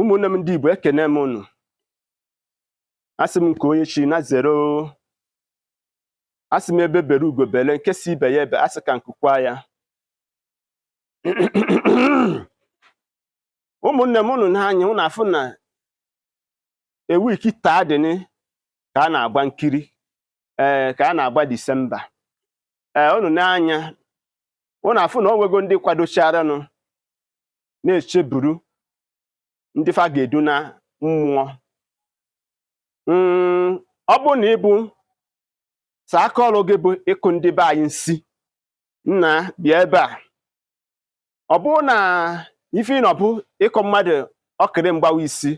ụmụnne m ndị Igbo ekene m unu. Asị m nke onye chi na zero. Asị m ebe bere ugo bele nke si ibe ya ebe asị ka nkukwa ya. Ụmụnne m unu n'anya unu afụ na ewiki taa dịnị ka a na-agba nkiri ka a na-agba Disemba. Unu n'anya unu afụ na onwego ndị kwadocharanụ na-echeburu ndị fa ga-edu na mmụọ. Ọ bụ na ịbụ sa aka ọrụ gị bụ ịkụ ndị be anyị nsị nna bịa ebe a. Ọ bụ na ife ị nọ bụ ịkọ mmadụ ọkịrị mgbawa isi,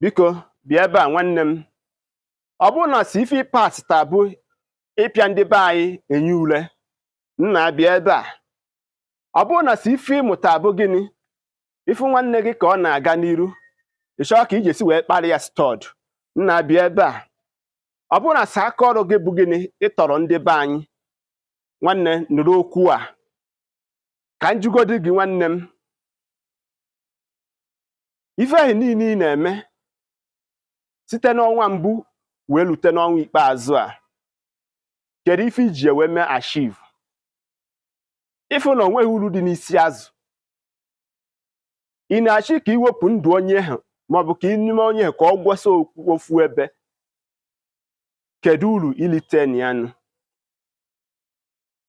biko bịa ebe a nwanne m. Ọ bụ na si ife pas taa bụ ịpịa ndị be anyị enye ule, nna bịa ebe a. Ọ bụ na si ife ịmụta bụ gịnị, ifu nwanne gị ka ọ na-aga n'iru ịchọ ka iji esi wee kparị ya stọd, nna bịa ebe a. Ọ bụrụ na sa aka ọrụ gị bụ gịnị, ịtọrọ ndị be anyị, nwanne nụrụ okwu a ka njugodi gị nwanne m. Ife ahụ niile ị na-eme site n'ọnwa mbụ wee lute n'ọnwa ikpeazụ a, kedu ife iji wee mee achieve? Ifu na onweghị uru dị n'isi azụ. Ị na-achị ka iwepụ ndụ onye ahụ maọbụ ka ịnime onye ahụ ka ọ gwọsọ ofu ebe, kedu uru ilite na ya nụ?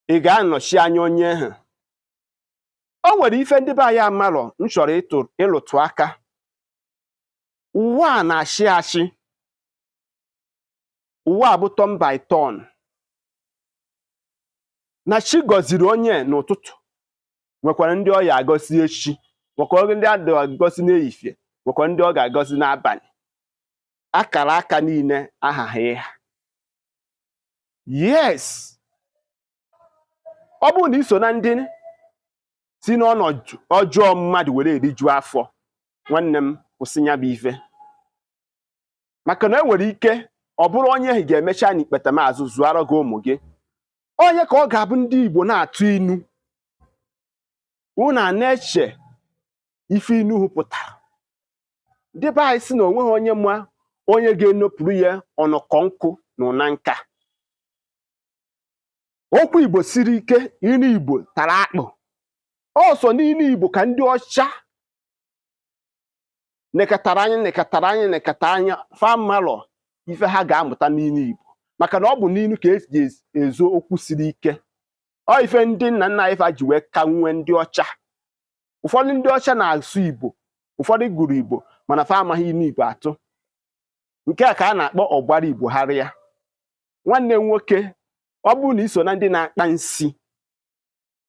Ị ga-anọchi anya onye ahụ? O nwere ife ndị be anyị amarọ m chọrọ ịlụtụ aka. Ụwa a na-achị achị, ụwa a bụ turn by turn. Na chi gọziri onye n'ụtụtụ, nwekwara ndị ọ ya agọzi echi, nwekwara ndị a ga-agọzi n'ehihie, nwekwara ndị ọ ga-agọzi n'abalị. Akara aka niile aghaghị ịha. Yes, ọ bụrụ na iso na ndị si n'ọnọdụ ọjọọ mmadụ were eriju afọ, nwanne m kwụsị ya bụ ife. Maka na enwere ike ọ bụrụ onye ahụ ga-emecha n'ikpete maazụ zụara gị ụmụ gị. Onye ka ọ ga-abụ ndị Igbo na-atụ inu, unu na-eche ife inu pụtara. Ndị be anyị si na onweghị onye ma onye ga-enopụrụ ya ọnọkọ nkụ na ụna nka. Okwu Igbo siri ike, ilu Igbo tara akpụ. Ọsọ n'ilu Igbo ka ndị ọcha nekatara anya famalọ ife ha ga-amụta n'ilu Igbo. Maka na ọ bụ n'ilu ka eji ezo okwu siri ike. Ọ ife ndị nna nna ife ji wee ka nwee ndị ọcha. Ụfọdụ ndị ọcha na-asụ Igbo, ụfọdụ gụrụ Igbo mana fa amaghị ilu Igbo atụ. Nke a ka a na-akpọ ọgbara Igbo gharịa. Nwanne m nwoke, ọ bụrụ na iso na ndị na-akpa nsị,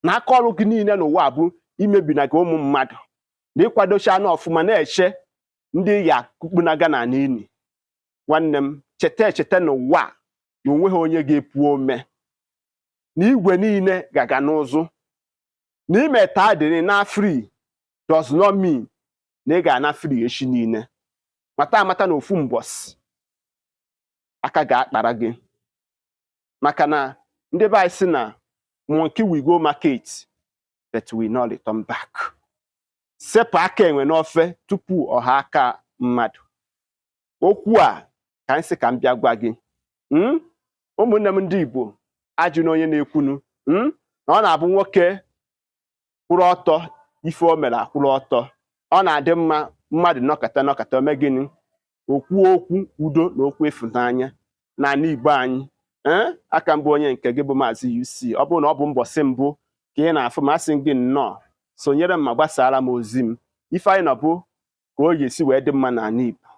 na aka ọrụ gị niile n'ụwa bụ imebinaga ụmụ mmadụ na ịkwadocha na ọfụma na-eche ndị ya kukpunaga na n'ili, nwanne m cheta n'ụwa na onweghị onye ga-epu ome, na igwe niile gaga n'ụzụ, na ime taa dịrị na free does not mean na ị ga-ana free echi niile. Mata amata na ofu mbọsị aka ga-akpara gị. Maka na ndị be anyị si na monkey will go market but will not return back. Sepụ aka enwe n'ofe tupu ọha aka mmadụ. Okwu a ka m sị ka m bịa gwa gị. Ụmụnne m ndị Igbo, ajụ na onye na-ekwunu na ọ na-abụ nwoke kwụrụ ọtọ ife o mere akwụrụ ọtọ. Ọ na-adị mma mmadụ nọkọta ome gịnị, okwu okwu udo na okwu ịfụnanya n'ala Igbo anyị. Aka mbụ onye nke gị bụ Maazi-UC. Ọ bụrụ na ọ bụ mbọsị mbụ ka ị na-afụ, masị gị nnọọ sonyere m ma gbasara m ozi m. Ife anyị nọ bụ ka o ga-esi wee dị mma n'ala Igbo,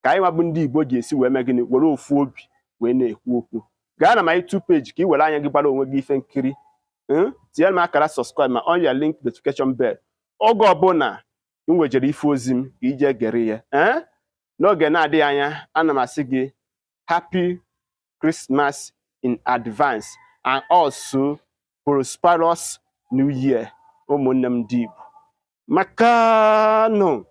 ka anyị nwabụ ndị Igbo ji esi wee mee gịnị, were ofu obi wee na-ekwu okwu. Gaa na my YouTube page ka ị were anya gị gbara onwe gị ife nkiri. Tinyere m akara subscribe ma on ya link notification bell. Oge ọbụla m nwejere ife ozi m ka ije gere ya. N'oge na-adịghị anya, ana m asị gị happy Christmas in advance and also prosperous New Year, ụmụnne m ndị Igbo. Maka nụ